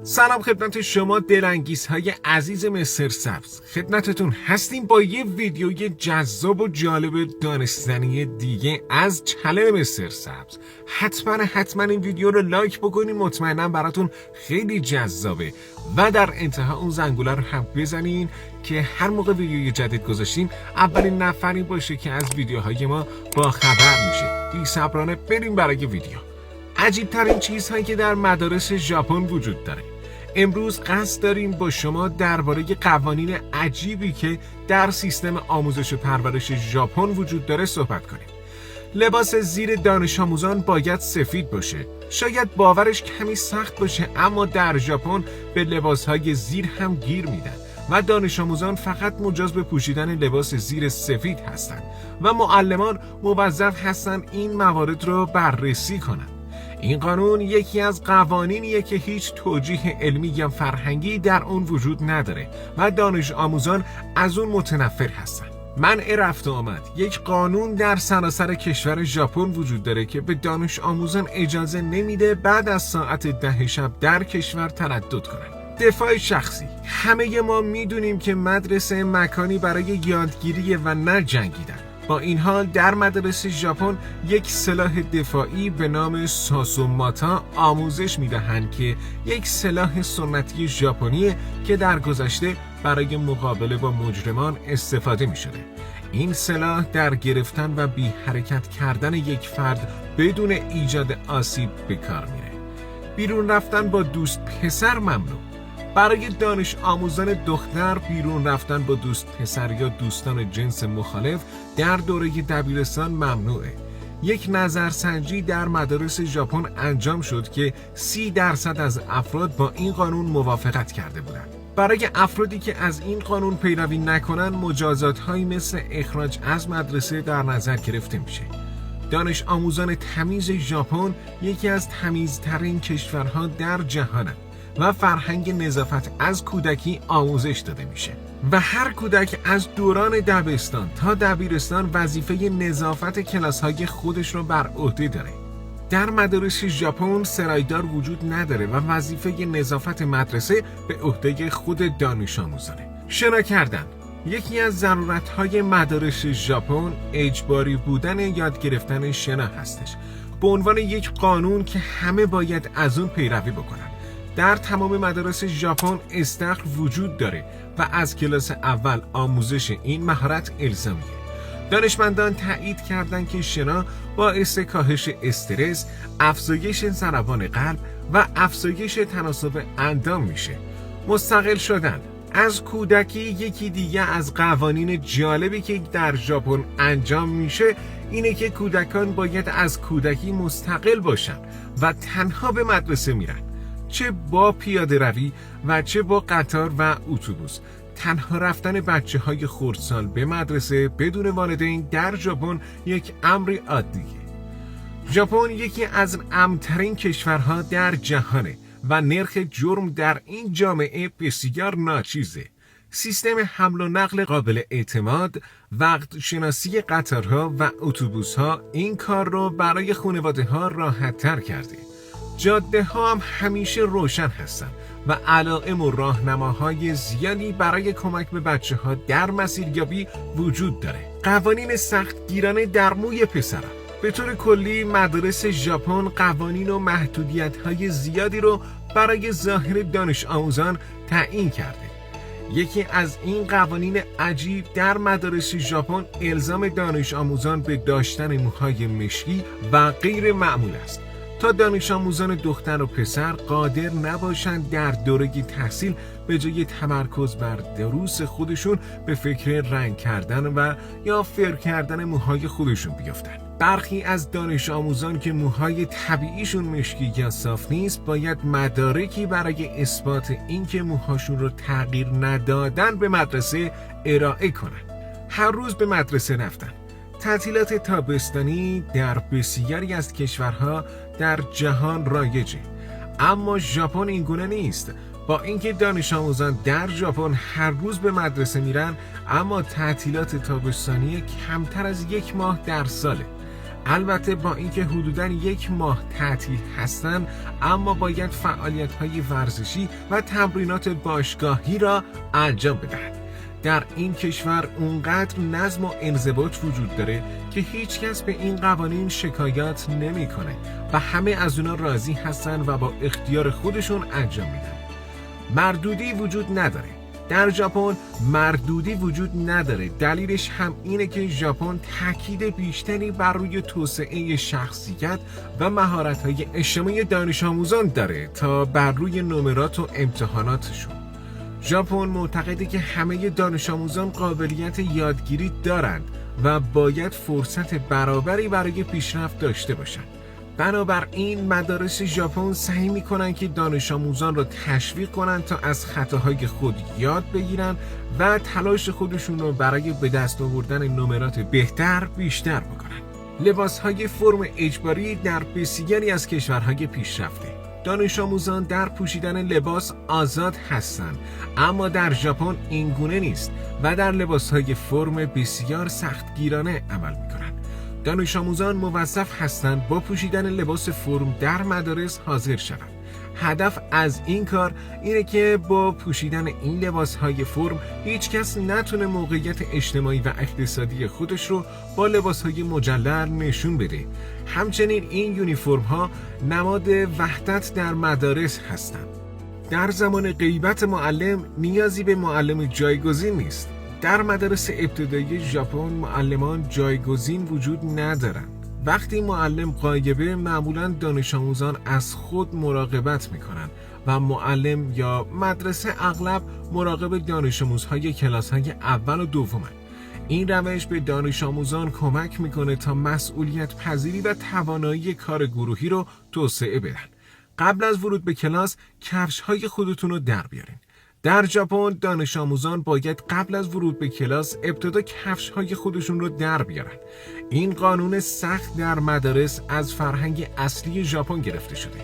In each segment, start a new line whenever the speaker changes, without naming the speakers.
سلام خدمت شما دلانگیزهای عزیز مستر سبز. خدمتتون هستیم با یه ویدیوی جذاب و جالب دانستنی دیگه از چنل مستر سبز. حتما این ویدیو رو لایک بکنین، مطمئنم براتون خیلی جذابه و در انتها اون زنگوله رو هم بزنین که هر موقع ویدیوی جدید گذاشتیم اولین نفری باشه که از ویدیوهای ما با خبر میشه. بی‌صبرانه بریم برای ویدیو. عجیب ترین چیزهایی که در مدارس ژاپن وجود داره. امروز قصد داریم با شما درباره قوانین عجیبی که در سیستم آموزش و پرورش ژاپن وجود داره صحبت کنیم. لباس زیر دانش آموزان باید سفید باشه. شاید باورش کمی سخت باشه، اما در ژاپن به لباسهای زیر هم گیر میدن و دانش آموزان فقط مجاز به پوشیدن لباس زیر سفید هستند و معلمان موظف هستند این موارد رو بررسی کنند. این قانون یکی از قوانینیه که هیچ توجیه علمی یا فرهنگی در اون وجود نداره و دانش آموزان از اون متنفر هستن. منع رفت و آمد. یک قانون در سراسر کشور ژاپن وجود داره که به دانش آموزان اجازه نمیده بعد از ساعت 10 شب در کشور تردد کنن. دفاع شخصی. همه ما میدونیم که مدرسه مکانی برای یادگیری و نه جنگیدن. با این حال در مدارس ژاپن یک سلاح دفاعی به نام ساسوماتا آموزش میدهند که یک سلاح سنتی ژاپنیه که در گذشته برای مقابله با مجرمان استفاده می شده. این سلاح در گرفتن و بی حرکت کردن یک فرد بدون ایجاد آسیب به کار میره. بیرون رفتن با دوست پسر ممنوع. برای دانش آموزان دختر بیرون رفتن با دوست پسر یا دوستان جنس مخالف در دوره دبیرستان ممنوعه. یک نظرسنجی در مدارس ژاپن انجام شد که 30% از افراد با این قانون موافقت کرده بودند. برای افرادی که از این قانون پیروی نکنن مجازات‌هایی مثل اخراج از مدرسه در نظر گرفته میشه. دانش آموزان تمیز ژاپن یکی از تمیزترین کشورها در جهانند و فرهنگ نظافت از کودکی آموزش داده میشه و هر کودک از دوران دبستان تا دبیرستان وظیفه نظافت کلاس‌های خودش رو بر عهده داره. در مدارس ژاپن سرایدار وجود نداره و وظیفه نظافت مدرسه به عهده خود دانش آموزانه. شنا کردن یکی از ضرورت‌های مدارس ژاپن اجباری بودن یاد گرفتن شنا هستش، به عنوان یک قانون که همه باید از اون پیروی بکنن. در تمام مدارس ژاپن استخر وجود داره و از کلاس اول آموزش این مهارت الزامیه. دانشمندان تایید کردند که شنا باعث کاهش استرس، افزایش ضربان قلب و افزایش تناسب اندام میشه. مستقل شدن از کودکی یکی دیگه از قوانین جالبی که در ژاپن انجام میشه اینه که کودکان باید از کودکی مستقل باشن و تنها به مدرسه میرن، چه با پیاده روی و چه با قطار و اتوبوس. تنها رفتن بچه‌های خردسال به مدرسه بدون والدین در ژاپن یک امر عادیه. ژاپن یکی از امن‌ترین کشورها در جهانه و نرخ جرم در این جامعه بسیار ناچیزه. سیستم حمل و نقل قابل اعتماد، وقت شناسی قطارها و اتوبوس‌ها این کار رو برای خانواده‌ها راحت‌تر کرده. جاده ها هم همیشه روشن هستن و علائم و راهنماهای زیادی برای کمک به بچه ها در مسیریابی وجود داره. قوانین سختگیرانه در موی پسران. به طور کلی مدارس ژاپن قوانین و محدودیت‌های زیادی رو برای ظاهر دانش آموزان تعیین کرده. یکی از این قوانین عجیب در مدارس ژاپن الزام دانش آموزان به داشتن موهای مشکی و غیر معمول است تا دانش آموزان دختر و پسر قادر نباشند در دوره تحصیل به جای تمرکز بر دروس خودشون به فکر رنگ کردن و یا فر کردن موهای خودشون بیفتن. برخی از دانش آموزان که موهای طبیعیشون مشکی یا صاف نیست باید مدارکی برای اثبات اینکه موهاشون رو تغییر ندادن به مدرسه ارائه کنن. هر روز به مدرسه رفتن. تعطیلات تابستانی در بسیاری از کشورها در جهان رایجه، اما ژاپن این گونه نیست. با اینکه دانش آموزان در ژاپن هر روز به مدرسه میرن، اما تعطیلات تابستانی کمتر از 1 ماه در ساله. البته با اینکه حدوداً 1 ماه تعطیل هستن، اما باید فعالیت‌های ورزشی و تمرینات باشگاهی را انجام بدهند. در این کشور اونقدر نظم و انضباط وجود داره که هیچ کس به این قوانین شکایت نمیکنه و همه از اونا راضی هستن و با اختیار خودشون انجام میدن. مردودی وجود نداره. در ژاپن مردودی وجود نداره. دلیلش هم اینه که ژاپن تاکید بیشتری بر روی توسعه شخصیت و مهارت‌های اجتماعی دانش آموزان داره تا بر روی نمرات و امتحاناتشون. ژاپن معتقده که همه دانش آموزان قابلیت یادگیری دارند و باید فرصت برابری برای پیشرفت داشته باشند. بنابراین مدارس ژاپن سعی میکنن که دانش آموزان را تشویق کنن تا از خطاهای خود یاد بگیرن و تلاش خودشون رو برای به دست آوردن نمرات بهتر بیشتر بکنن. لباسهای فرم اجباری در بسیاری از کشورهای پیشرفته. دانش آموزان در پوشیدن لباس آزاد هستند، اما در ژاپن این گونه نیست و در لباسهای فرم بسیار سختگیرانه عمل میکنند. دانش آموزان موظف هستند با پوشیدن لباس فرم در مدارس حاضر شوند. هدف از این کار اینه که با پوشیدن این لباسهای فرم هیچ کس نتونه موقعیت اجتماعی و اقتصادی خودش رو با لباسهای مجلل نشون بده. همچنین این یونیفرم ها نماد وحدت در مدارس هستند. در زمان غیبت معلم نیازی به معلم جایگزین نیست. در مدارس ابتدایی ژاپن معلمان جایگزین وجود ندارند. وقتی معلم غایبه معمولاً دانش آموزان از خود مراقبت میکنن و معلم یا مدرسه اغلب مراقب دانش آموزهای کلاس‌های اول و دومن. این روش به دانش آموزان کمک میکنه تا مسئولیت پذیری و توانایی کار گروهی رو توسعه بدن. قبل از ورود به کلاس کفش‌های خودتون رو در بیارین. در ژاپن دانش آموزان باید قبل از ورود به کلاس ابتدا کفش‌های خودشون رو در بیارن. این قانون سخت در مدارس از فرهنگ اصلی ژاپن گرفته شده.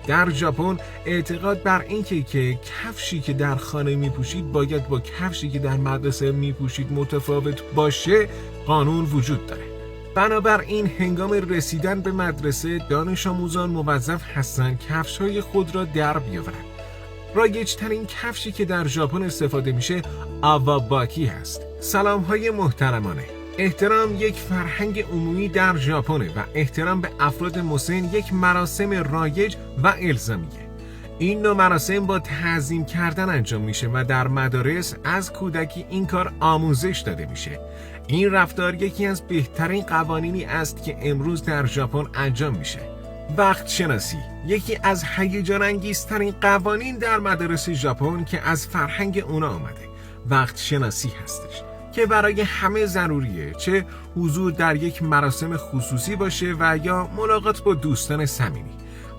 در ژاپن اعتقاد بر اینکه کفشی که در خانه میپوشید باید با کفشی که در مدرسه میپوشید متفاوت باشه قانون وجود داره. بنابراین هنگام رسیدن به مدرسه دانش آموزان موظف هستند کفش‌های خود را در بیاورند. رایج‌ترین کفشی که در ژاپن استفاده میشه آواباکی هست. سلام‌های محترمانه. احترام یک فرهنگ عمومی در ژاپنه و احترام به افراد مسن یک مراسم رایج و الزامیه. این نوع مراسم با تعظیم کردن انجام میشه و در مدارس از کودکی این کار آموزش داده میشه. این رفتار یکی از بهترین قوانینی است که امروز در ژاپن انجام میشه. وقت شناسی یکی از هیجان انگیزترین قوانین در مدارس ژاپن که از فرهنگ اونا آمده وقت شناسی هستش که برای همه ضروریه، چه حضور در یک مراسم خصوصی باشه و یا ملاقات با دوستان صمیمی.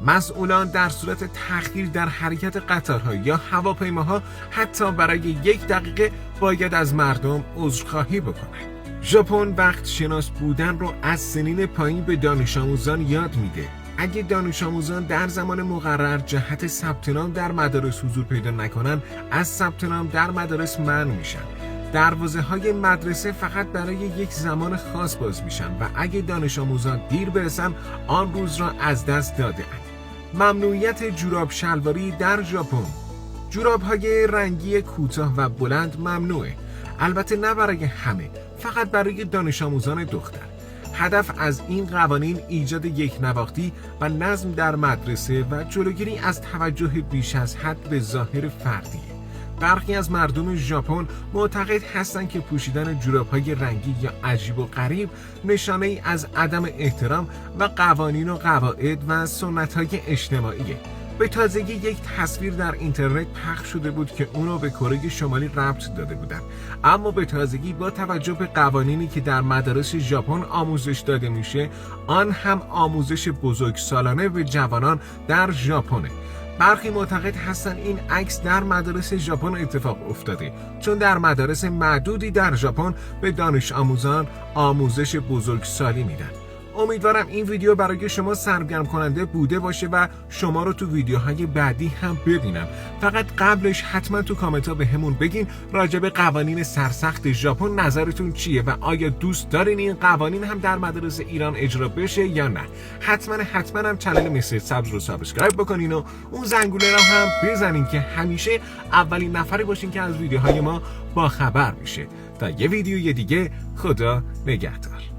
مسئولان در صورت تأخیر در حرکت قطارها یا هواپیماها حتی برای 1 دقیقه باید از مردم عذرخواهی بکنند. ژاپن وقت شناس بودن رو از سنین پایین به دانش آموزان یاد میده. اگه دانش آموزان در زمان مقرر جهت ثبت نام در مدارس حضور پیدا نکنن، از ثبت نام در مدارس منع میشن. دروازه‌های مدرسه فقط برای یک زمان خاص باز میشن و اگه دانش آموزان دیر برسن آن روز را از دست داده اند. ممنوعیت جوراب شلواری در ژاپن. جوراب‌های رنگی کوتاه و بلند ممنوعه. البته نه برای همه، فقط برای دانش آموزان دختر. هدف از این قوانین ایجاد یک نواختی و نظم در مدرسه و جلوگیری از توجه بیش از حد به ظاهر فردیه. برخی از مردم ژاپن معتقد هستند که پوشیدن جوراب‌های رنگی یا عجیب و غریب نشانه‌ای از عدم احترام و قوانین و قواعد و سنت‌های اجتماعیه. به تازگی یک تصویر در اینترنت پخش شده بود که اونو به کره شمالی ربط داده بودن، اما به تازگی با توجه به قوانینی که در مدارس ژاپن آموزش داده میشه، آن هم آموزش بزرگسالانه به جوانان در ژاپنه. برخی معتقد هستند این عکس در مدارس ژاپن اتفاق افتاده، چون در مدارس معدودی در ژاپن به دانش آموزان آموزش بزرگسالی میدن. امیدوارم این ویدیو برای شما سرگرم کننده بوده باشه و شما رو تو ویدیوهای بعدی هم ببینم. فقط قبلش حتما تو کامنت ها به همون بگین راجع به قوانین سرسخت ژاپن نظرتون چیه و آیا دوست دارین این قوانین هم در مدارس ایران اجرا بشه یا نه. حتما هم کانال مستر سبز رو سابسکرایب بکنین و اون زنگوله رو هم بزنین که همیشه اولین نفری باشین که از ویدیوهای ما با خبر میشه. تا یه ویدیوی دیگه، خدا نگهدار.